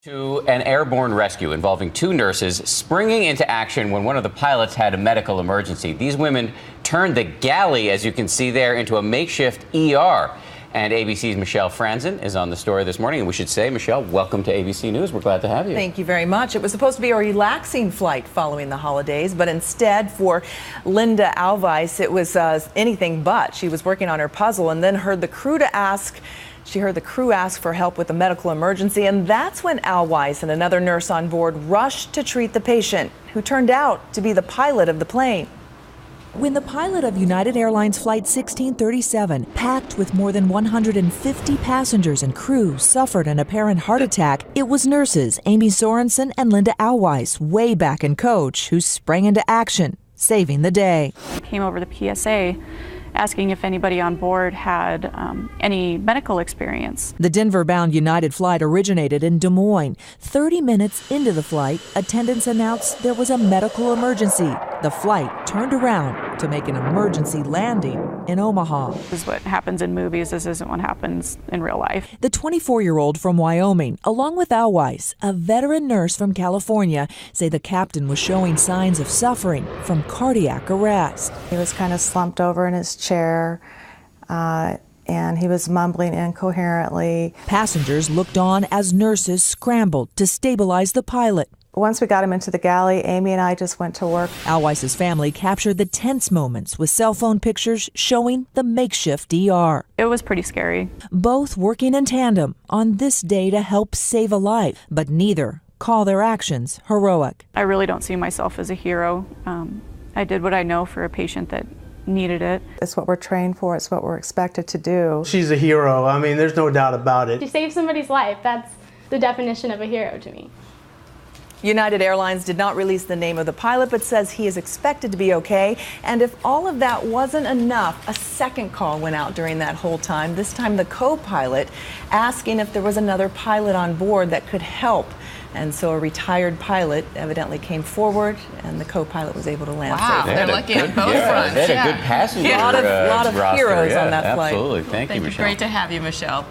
To an airborne rescue involving two nurses springing into action when one of the pilots had a medical emergency. These women turned the galley, as you can see there, into a makeshift ER. And ABC's Michelle Franzen is on the story this morning. And we should say, Michelle, welcome to ABC News. We're glad to have you. Thank you very much. It was supposed to be a relaxing flight following the holidays, but instead for Linda Alvice, it was anything but. She was working on her puzzle and then heard the crew ask for help with a medical emergency, and that's when Alvice and another nurse on board rushed to treat the patient, who turned out to be the pilot of the plane. When the pilot of United Airlines Flight 1637, packed with more than 150 passengers and crew, suffered an apparent heart attack, it was nurses Amy Sorensen and Linda Alvice, way back in coach, who sprang into action, saving the day. Came over the PSA asking if anybody on board had any medical experience. The Denver-bound United flight originated in Des Moines. 30 minutes into the flight, attendants announced there was a medical emergency. The flight turned around to make an emergency landing in Omaha. This is what happens in movies. This isn't what happens in real life. The 24-year-old from Wyoming, along with Alvice, a veteran nurse from California, say the captain was showing signs of suffering from cardiac arrest. He was kind of slumped over in his chair, and he was mumbling incoherently. Passengers looked on as nurses scrambled to stabilize the pilot. Once we got him into the galley, Amy and I just went to work. Alvice's family captured the tense moments with cell phone pictures showing the makeshift ER. It was pretty scary. Both working in tandem on this day to help save a life, but neither call their actions heroic. I really don't see myself as a hero. I did what I know for a patient that needed it. It's what we're trained for. It's what we're expected to do. She's a hero. I mean, there's no doubt about it. She saved somebody's life. That's the definition of a hero to me. United Airlines did not release the name of the pilot, but says he is expected to be okay. And if all of that wasn't enough, a second call went out during that whole time, this time the co-pilot asking if there was another pilot on board that could help. And so a retired pilot evidently came forward, and the co-pilot was able to land safely. They're lucky on both fronts. They had a good passenger A lot of roster. heroes on that flight. Absolutely. Thank you, Michelle. Great to have you, Michelle.